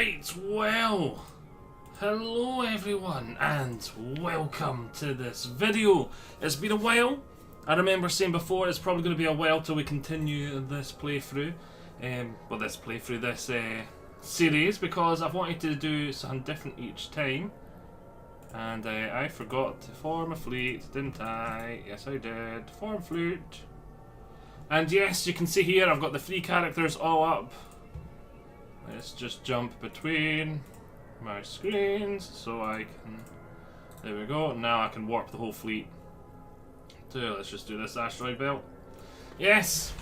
Right, well, hello everyone and welcome to this video. It's been a while. I remember saying before it's probably going to be a while till we continue this playthrough. This series, because I've wanted to do something different each time. And I forgot to form a fleet, didn't I? Yes I did. Form fleet. And yes, you can see here I've got the 3 characters all up. Let's just jump between my screens so I can... There we go. Now I can warp the whole fleet. So let's just do this asteroid belt. Yes!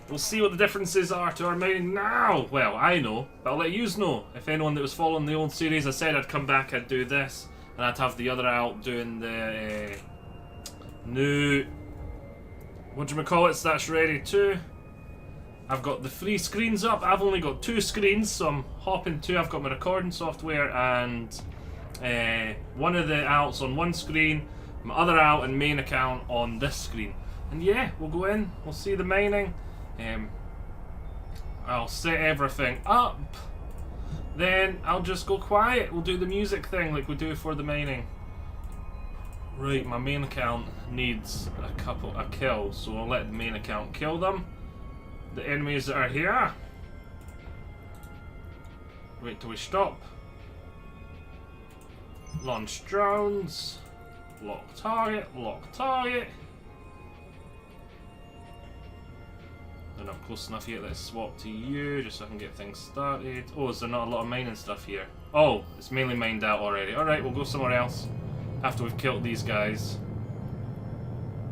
We'll see what the differences are to our mining now. Well, I know, but I'll let yous know. If anyone that was following the old series, I said I'd come back, I'd do this, and I'd have the other out doing the new... whatchamacallits, that's ready too. I've got the 3 screens up. I've only got 2 screens, so I'm hopping to. I've got my recording software and one of the outs on one screen, my other out and main account on this screen. And yeah, we'll go in, we'll see the mining. I'll set everything up, then I'll just go quiet. We'll do the music thing like we do for the mining. Right, my main account needs a kill, so I'll let the main account kill them. The enemies that are here. Wait till we stop. Launch drones. Lock target. Lock target. They're not close enough yet. Let's swap to you just so I can get things started. Oh, is there not a lot of mining stuff here? Oh, it's mainly mined out already. Alright, we'll go somewhere else after we've killed these guys.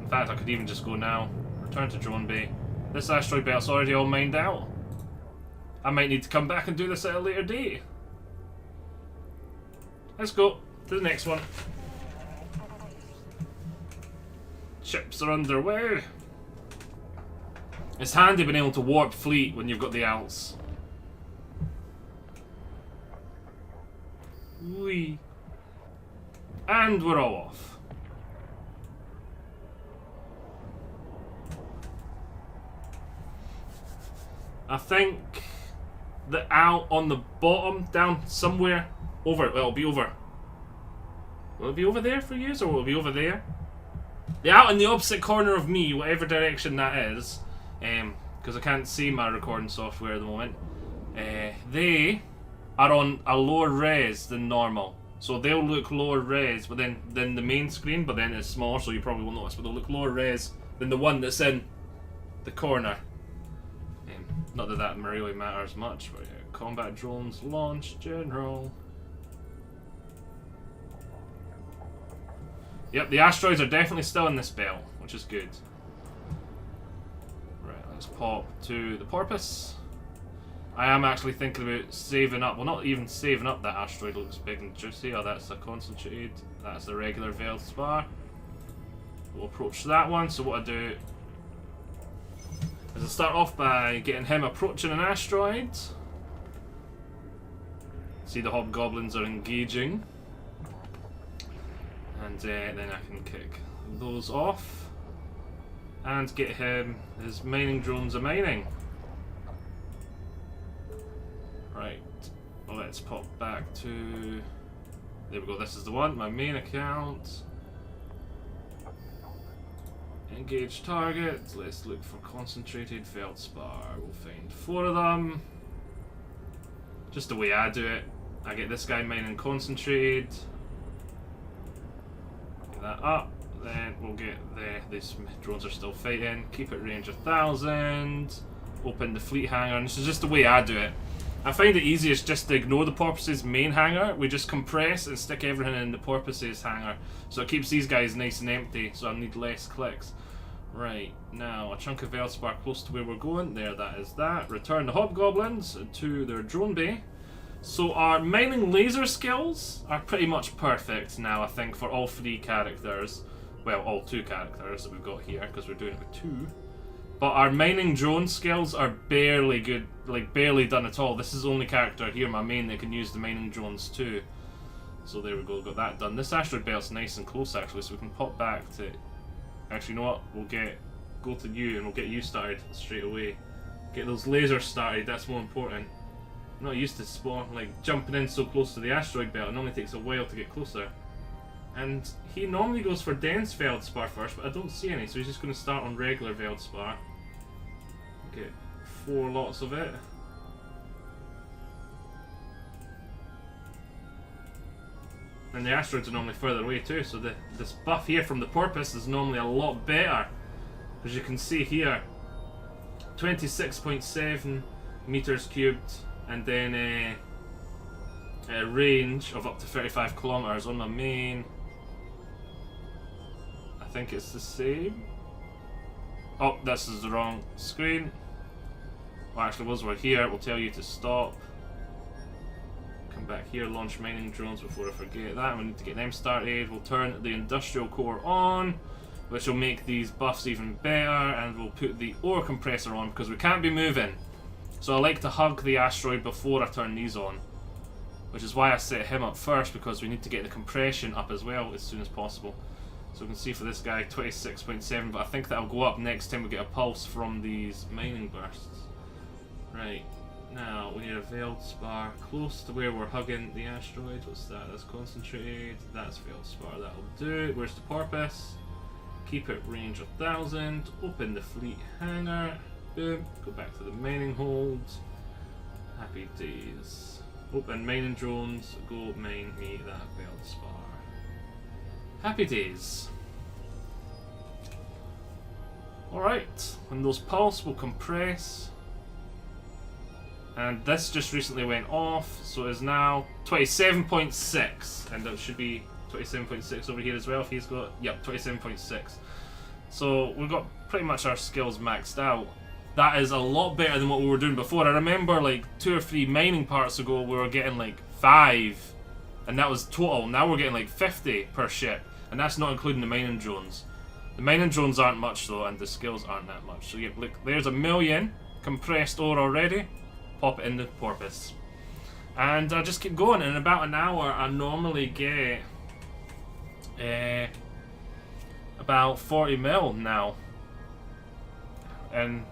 In fact, I could even just go now. Return to drone bay. This asteroid belt's already all mined out. I might need to come back and do this at a later date. Let's go to the next one. Ships are underway. It's handy being able to warp fleet when you've got the outs. Whee. And we're all off. I think the out on the bottom, down somewhere, over. Well, it'll be over. Will it be over there for you, or will it be over there? The out in the opposite corner of me, whatever direction that is, because I can't see my recording software at the moment. They are on a lower res than normal, so they'll look lower res, but then the main screen, but then it's smaller, so you probably won't notice. But they'll look lower res than the one that's in the corner. Not that that really matters much, but yeah. Combat drones launch general. Yep, the asteroids are definitely still in this belt, which is good. Right, let's pop to the porpoise. I am actually thinking about saving up, well not even saving up that asteroid, looks big and juicy. Oh, that's a concentrated, that's the regular veiled spar. We'll approach that one, so what I do is I start off by getting him approaching an asteroid. See, the hobgoblins are engaging. And then I can kick those off. And get him, his mining drones are mining. Right, well, let's pop back to... There we go, this is the one, my main account. Engage target. Let's look for concentrated feldspar. We'll find 4 of them. Just the way I do it. I get this guy mining concentrated. Get that up. Then we'll get these drones are still fighting. Keep it range 1,000. Open the fleet hangar. And this is just the way I do it. I find it easiest just to ignore the porpoise's main hangar. We just compress and stick everything in the porpoise's hangar. So it keeps these guys nice and empty, so I need less clicks. Right, now a chunk of Veldspar close to where we're going. There, that is that. Return the hobgoblins to their drone bay. So our mining laser skills are pretty much perfect now, I think, for all 3 characters. Well, all 2 characters that we've got here, because we're doing it with 2. But our mining drone skills are barely good, like barely done at all. This is the only character here, my main, that can use the mining drones too. So there we go, got that done. This asteroid belt's nice and close actually, so we can pop back to... Actually, you know what? We'll go to you and we'll get you started straight away. Get those lasers started, that's more important. I'm not used to spawn, like jumping in so close to the asteroid belt. It normally takes a while to get closer. And he normally goes for dense Feldspar first, but I don't see any, so he's just going to start on regular Feldspar. Get 4 lots of it. And the asteroids are normally further away too, so this buff here from the porpoise is normally a lot better. As you can see here, 26.7 meters cubed, and then a range of up to 35 kilometers on my main. I think it's the same. Oh, this is the wrong screen. Well, actually, once we're here, it will tell you to stop. Come back here, launch mining drones before I forget that. We need to get them started. We'll turn the industrial core on, which will make these buffs even better, and we'll put the ore compressor on because we can't be moving. So I like to hug the asteroid before I turn these on, which is why I set him up first, because we need to get the compression up as well as soon as possible. So we can see for this guy 26.7, but I think that'll go up next time we get a pulse from these mining bursts. Right, now we need a Feldspar close to where we're hugging the asteroid. What's that? That's concentrated. That's Feldspar. That'll do. Where's the porpoise? Keep it range 1000. Open the fleet hangar. Boom. Go back to the mining hold. Happy days. Open mining drones. Go mine me that Feldspar. Happy days. Alright, when those pulse will compress. And this just recently went off, so it is now 27.6. And it should be 27.6 over here as well if he's got, yep, 27.6. So we've got pretty much our skills maxed out. That is a lot better than what we were doing before. I remember like 2 or 3 mining parts ago we were getting like 5. And that was total. Now we're getting like 50 per ship. And that's not including the mining drones. The mining drones aren't much though, and the skills aren't that much. So yeah, look, there's 1 million compressed ore already. Pop it in the porpoise. And I just keep going. In about an hour I normally get about 40 mil now. And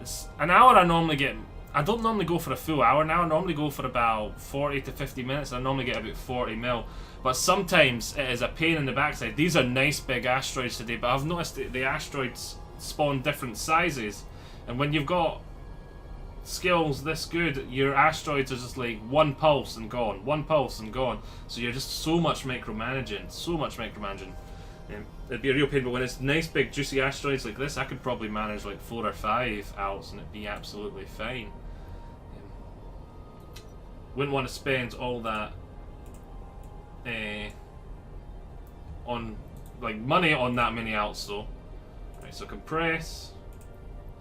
it's an hour I normally get. I don't normally go for a full hour now. I normally go for about 40 to 50 minutes. I normally get about 40 mil. But sometimes it is a pain in the backside. These are nice big asteroids today, but I've noticed that the asteroids spawn different sizes. And when you've got skills this good, your asteroids are just like 1 pulse and gone. 1 pulse and gone. So you're just so much micromanaging. So much micromanaging. It'd be a real pain, but when it's nice big juicy asteroids like this, I could probably manage like 4 or 5 outs and it'd be absolutely fine. Wouldn't want to spend all that on like money on that many outs though. Right, so compress.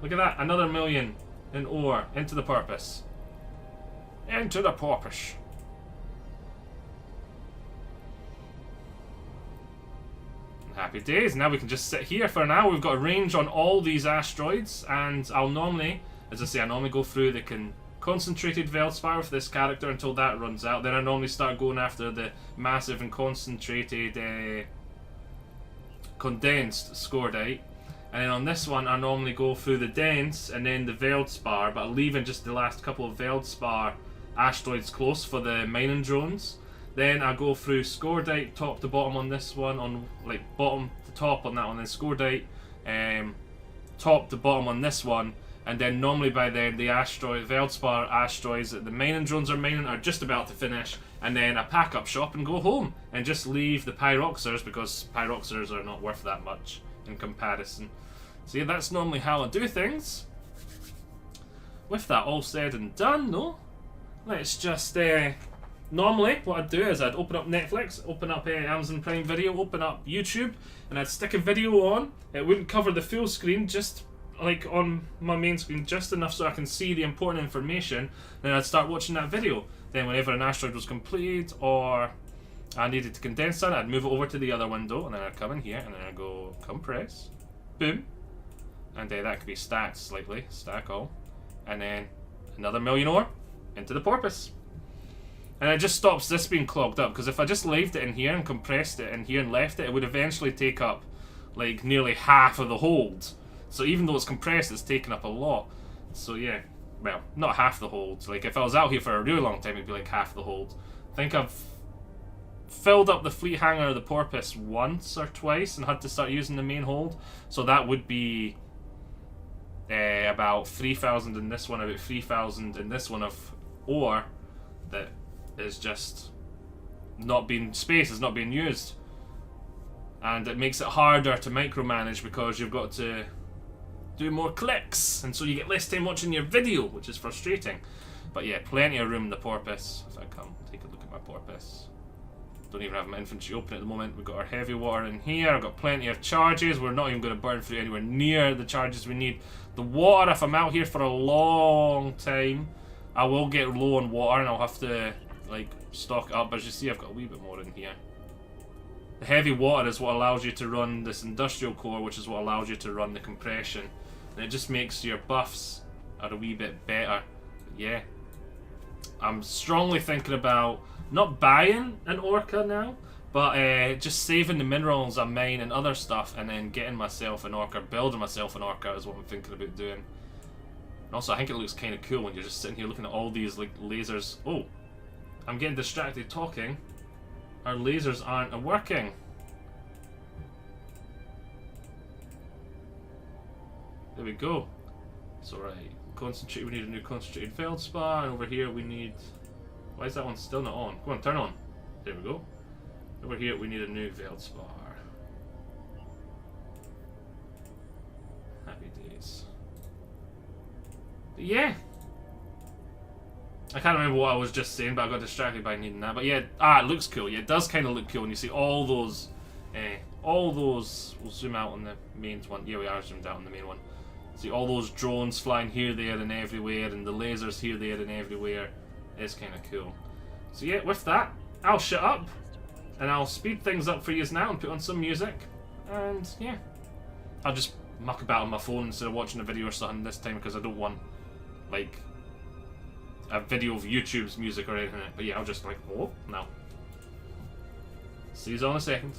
Look at that, another 1 million in ore into the porpoise. Into the porpoise. Happy days. Now we can just sit here for an hour. We've got a range on all these asteroids, and I'll normally, as I say, I normally go through the concentrated Feldspar with this character until that runs out. Then I normally start going after the massive and concentrated condensed Scordite. And then on this one I normally go through the dense and then the Feldspar, but leaving just the last couple of Feldspar asteroids close for the mining drones. Then I go through Scordite top to bottom on this one, on like bottom to top on that one, then Scordite top to bottom on this one, and then normally by then the Feldspar asteroids that the mining drones are mining are just about to finish, and then I pack up shop and go home and just leave the Pyroxers because Pyroxers are not worth that much in comparison. So yeah, that's normally how I do things. With that all said and done though, let's just normally what I'd do is I'd open up Netflix, open up Amazon Prime Video, open up YouTube, and I'd stick a video on. It wouldn't cover the full screen, just like on my main screen, just enough so I can see the important information. Then I'd start watching that video. Then whenever an asteroid was completed or I needed to condense that, I'd move it over to the other window, and then I'd come in here and then I'd go compress, boom, and that could be stacked slightly, stack all, and then another 1 million ore into the porpoise. And it just stops this being clogged up, because if I just left it in here and compressed it in here and left it, it would eventually take up like nearly half of the hold. So even though it's compressed, it's taken up a lot. So yeah, well, not half the holds. Like, if I was out here for a really long time, it'd be like half the hold. I think I've filled up the fleet hangar of the Porpoise once or twice and had to start using the main hold. So that would be about 3,000 in this one, about 3,000 in this one of ore that is just not being, space is not being used. And it makes it harder to micromanage because you've got to do more clicks, and so you get less time watching your video, which is frustrating. But yeah, plenty of room in the Porpoise. If I come take a look at my Porpoise, don't even have my infantry open at the moment. We've got our heavy water in here. I've got plenty of charges. We're not even going to burn through anywhere near the charges we need. The water, if I'm out here for a long time, I will get low on water and I'll have to like stock it up. But as you see, I've got a wee bit more in here. The heavy water is what allows you to run this industrial core, which is what allows you to run the compression. And it just makes your buffs are a wee bit better. But yeah, I'm strongly thinking about not buying an Orca now, but just saving the minerals I mine and other stuff, and then getting myself an Orca, building myself an Orca is what I'm thinking about doing. And also, I think it looks kind of cool when you're just sitting here looking at all these like lasers. Oh, I'm getting distracted talking. Our lasers aren't working. There we go. It's alright. Concentrate, we need a new concentrated feldspar, and over here we need... Why is that one still not on? Come on, turn on. There we go. Over here we need a new feldspar. Happy days. But yeah. I can't remember what I was just saying, but I got distracted by needing that. But yeah, it looks cool. Yeah, it does kind of look cool when you see all those... we'll zoom out on the main one. Yeah, we are zoomed out on the main one. See all those drones flying here, there, and everywhere, and the lasers here, there, and everywhere. It's kind of cool. So yeah, with that, I'll shut up, and I'll speed things up for you now and put on some music, and yeah, I'll just muck about on my phone instead of watching a video or something this time, because I don't want like a video of YouTube's music or anything. But yeah, I'll just like, oh, no. See you all in a second.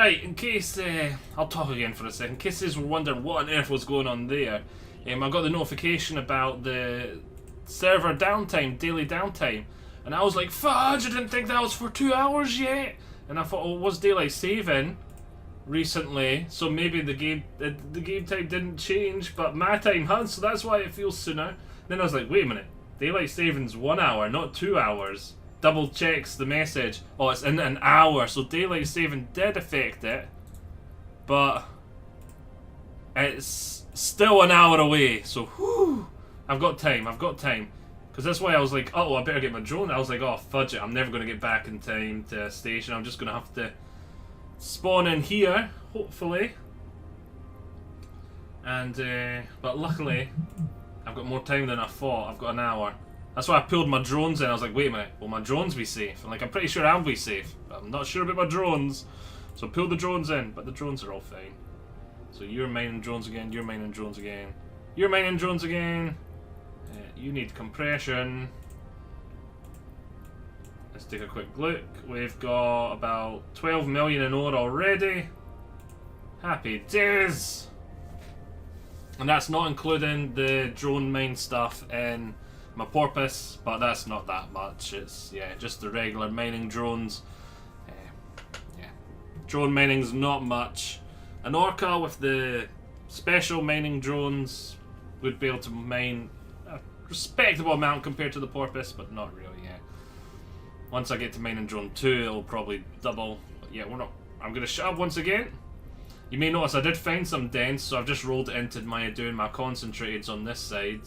Right, in case, I'll talk again for a second, in case you were wondering what on earth was going on there, I got the notification about the server downtime, daily downtime, and I was like, fudge, I didn't think that was for 2 hours yet, and I thought, oh, it was daylight saving recently, so maybe the game time didn't change, but my time has, so that's why it feels sooner. Then I was like, wait a minute, daylight saving's 1 hour, not 2 hours. Double checks the message. Oh, it's in an hour, so daylight saving did affect it, but it's still an hour away. So, whew, I've got time. Because that's why I was like, oh, I better get my drone. I was like, oh, fudge it, I'm never going to get back in time to a station. I'm just going to have to spawn in here, hopefully. And, but luckily, I've got more time than I thought. I've got an hour. That's why I pulled my drones in. I was like, wait a minute, will my drones be safe? I'm pretty sure I'll be safe, but I'm not sure about my drones. So I pulled the drones in, but the drones are all fine. So you're mining drones again, you're mining drones again, you're mining drones again. You need compression. Let's take a quick look. We've got about 12 million in ore already. Happy days! And that's not including the drone mine stuff in my porpoise, but that's not that much. It's, yeah, just the regular mining drones. Yeah, drone mining's not much. An orca with the special mining drones would be able to mine a respectable amount compared to the porpoise, but not really, yeah. Once I get to mining drone 2, it'll probably double. But yeah, I'm gonna shut up once again. You may notice I did find some dents, so I've just rolled it into doing my concentrateds on this side.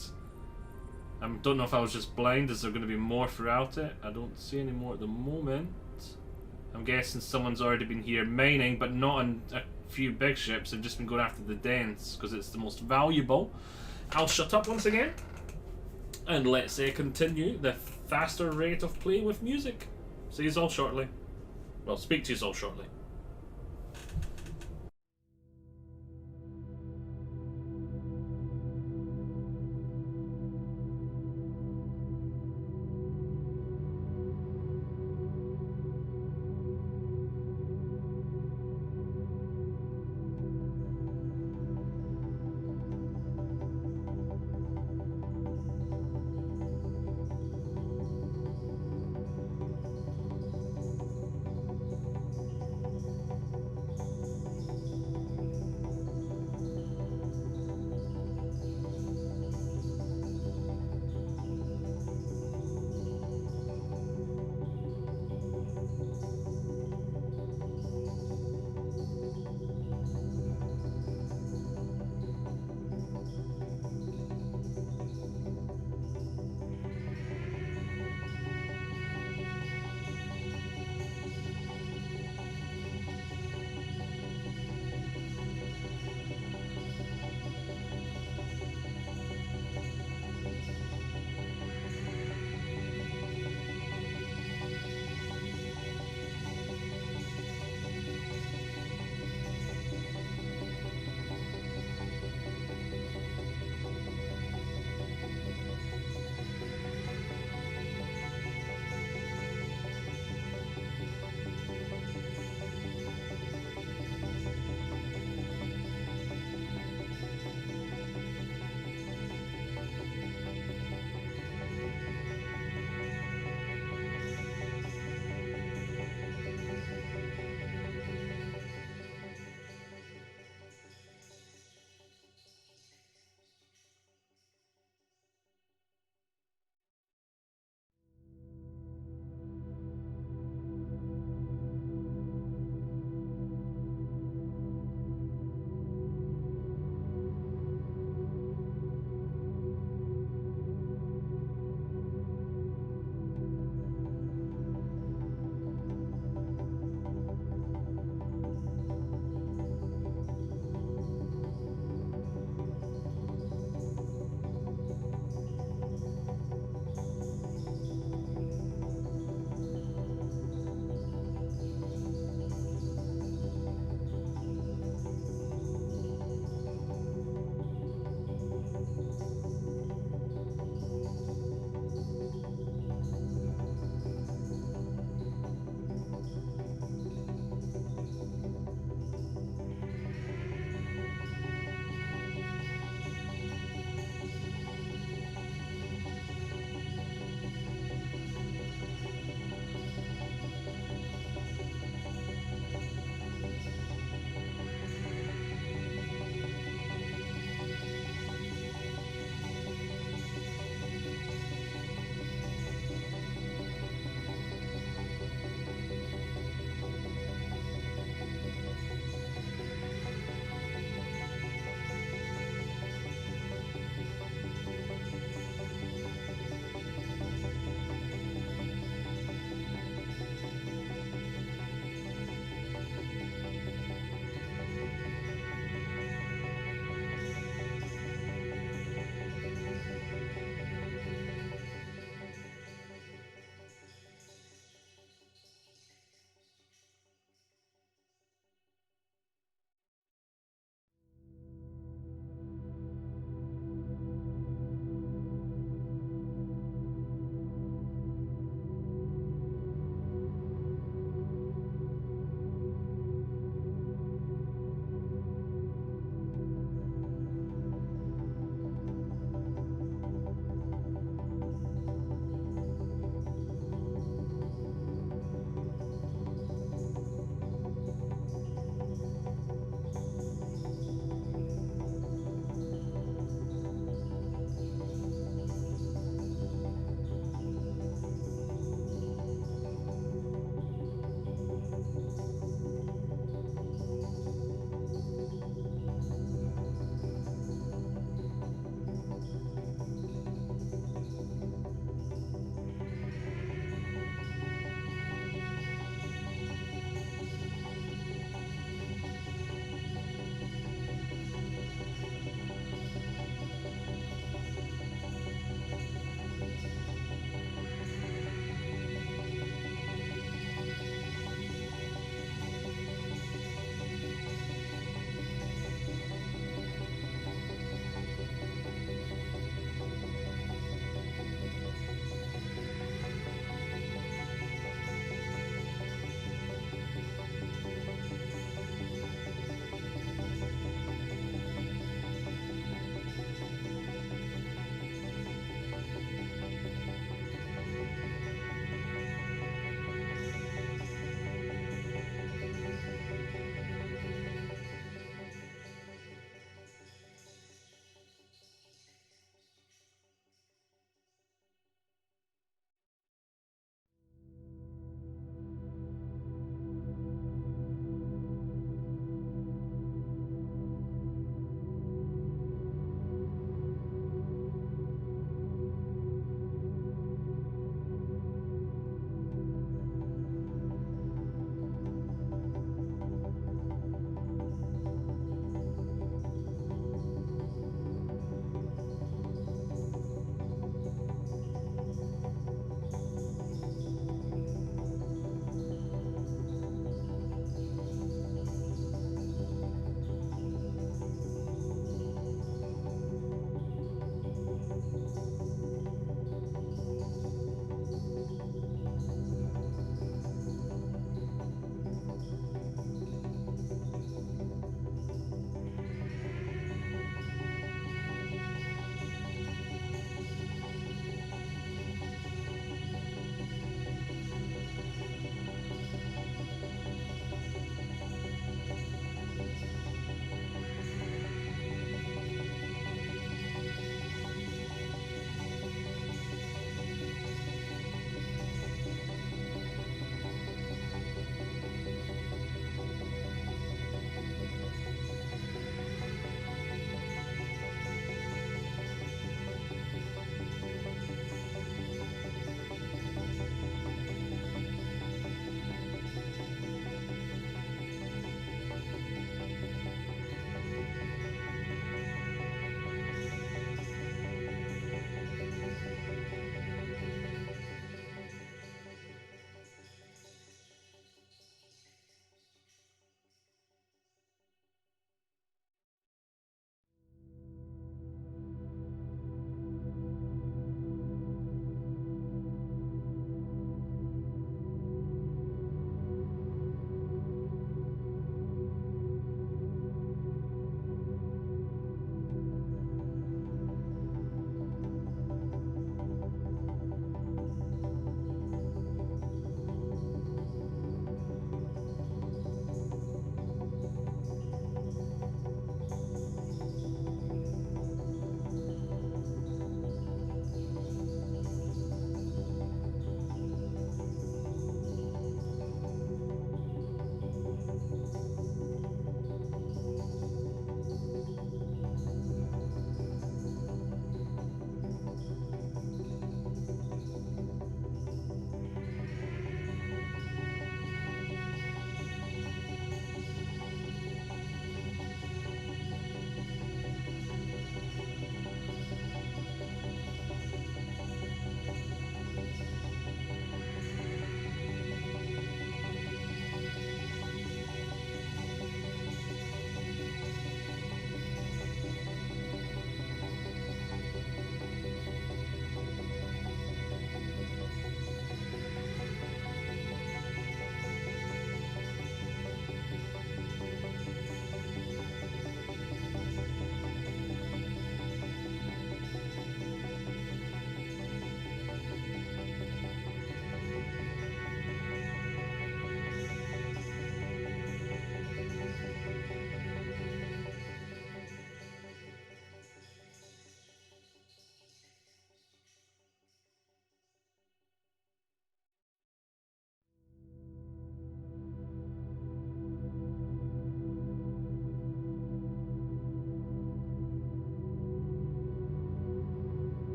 I don't know if I was just blind. Is there going to be more throughout it? I don't see any more at the moment. I'm guessing someone's already been here mining, but not on a few big ships. They've just been going after the dents because it's the most valuable. I'll shut up once again, and let's continue the faster rate of play with music. See you all shortly. Well, speak to you all shortly.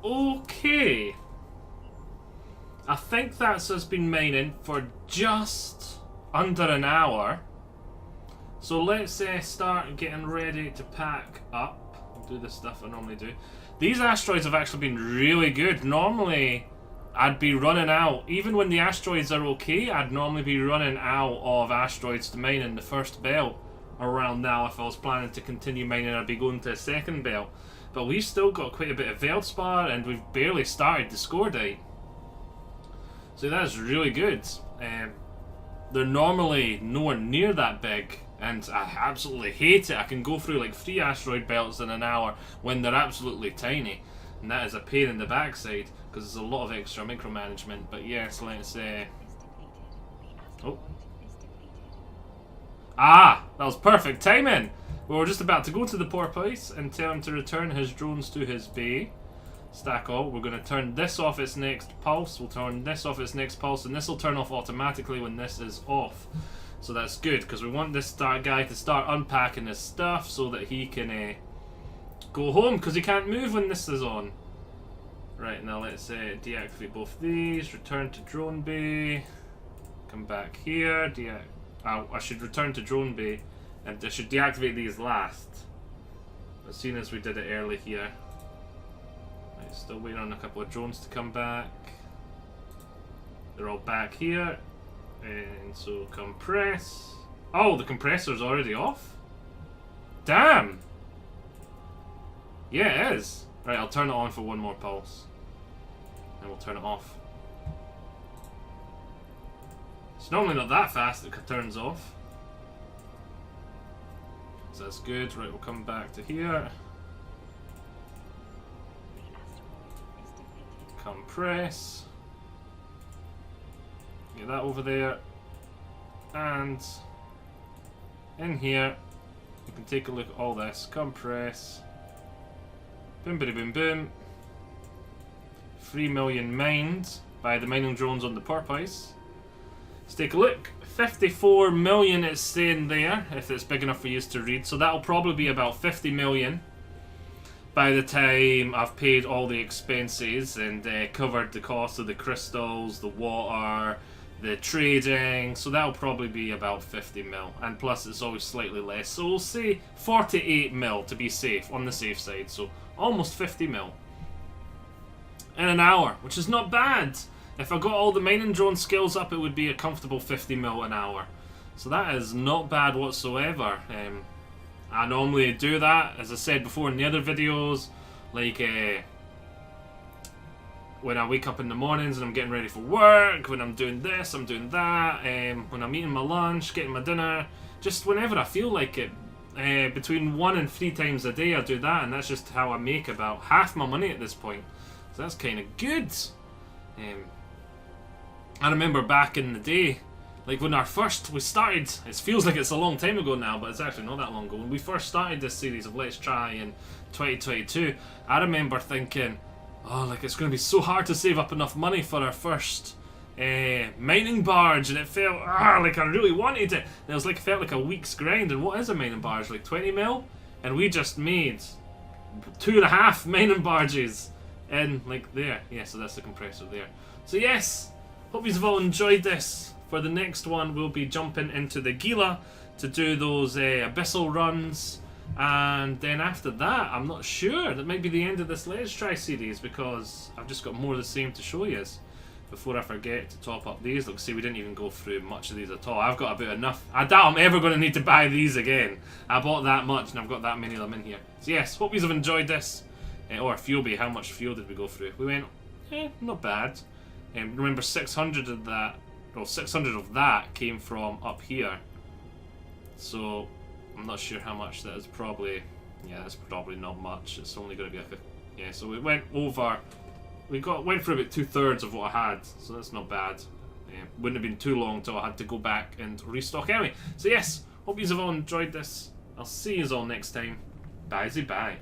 Okay. I think that's us been mining for just under an hour. So let's start getting ready to pack up. I'll do the stuff I normally do. These asteroids have actually been really good. Normally, I'd be running out. Even when the asteroids are okay, I'd normally be running out of asteroids to mine in the first belt around now. If I was planning to continue mining, I'd be going to a second belt. But we've still got quite a bit of Veldspar, and we've barely started the Scordite. So that's really good. They're normally nowhere near that big, and I absolutely hate it. I can go through like 3 asteroid belts in an hour when they're absolutely tiny, and that is a pain in the backside because there's a lot of extra micromanagement. But yes, let's oh. Ah, that was perfect timing. We were just about to go to the porpoise and tell him to return his drones to his bay. Stack all. We're going to turn this off its next pulse. We'll turn this off its next pulse, and this will turn off automatically when this is off. So that's good, because we want this guy to start unpacking his stuff so that he can go home, because he can't move when this is on. Right, now let's deactivate both these. Return to drone bay. Come back here. I should return to drone bay, and I should deactivate these last, as soon as we did it early here. Right, still waiting on a couple of drones to come back. They're all back here, and so compress. Oh, the compressor's already off? Damn! Yeah, it is. Right, I'll turn it on for one more pulse, and we'll turn it off. It's normally not that fast it turns off. So that's good. Right, we'll come back to here. Compress. Get that over there. And in here, you can take a look at all this. Compress. Boom, boom, boom, boom. 3 million mined by the mining drones on the porpoise. Let's take a look. 54 million it's saying there, if it's big enough for you to read. So that'll probably be about 50 million by the time I've paid all the expenses and covered the cost of the crystals, the water, the trading. So that'll probably be about 50 mil. And plus it's always slightly less. So we'll say 48 mil to be safe, on the safe side. So almost 50 mil in an hour, which is not bad. If I got all the mining drone skills up, it would be a comfortable 50 mil an hour. So that is not bad whatsoever. I normally do that, as I said before in the other videos, like when I wake up in the mornings and I'm getting ready for work, when I'm doing this, I'm doing that, when I'm eating my lunch, getting my dinner, just whenever I feel like it. Between 1 and 3 times a day I do that, and that's just how I make about half my money at this point. So that's kind of good. I remember back in the day, like when we started, it feels like it's a long time ago now, but it's actually not that long ago. When we first started this series of Let's Try in 2022, I remember thinking, oh, like it's going to be so hard to save up enough money for our first mining barge, and it felt like I really wanted it. And it was like, it felt like a week's grind. And what is a mining barge? Like 20 mil? And we just made 2.5 mining barges in like there. Yeah, so that's the compressor there. So yes, hope you've all enjoyed this. For the next one, we'll be jumping into the Gila to do those abyssal runs, and then after that, I'm not sure. That might be the end of this Let's Try series, because I've just got more of the same to show you. Before I forget to top up these, look, see, we didn't even go through much of these at all. I've got about enough. I doubt I'm ever going to need to buy these again. I bought that much, and I've got that many of them in here. So yes, hope you have enjoyed this. Or fuel bay, how much fuel did we go through? We went, not bad. Remember 600 of that, well, 600 of that came from up here. So I'm not sure how much that is. Probably, yeah, that's probably not much. It's only going to be yeah. So we went over. Went for about 2/3 of what I had, so that's not bad. Wouldn't have been too long until I had to go back and restock anyway. So yes, hope you have all enjoyed this. I'll see you all next time. Bye.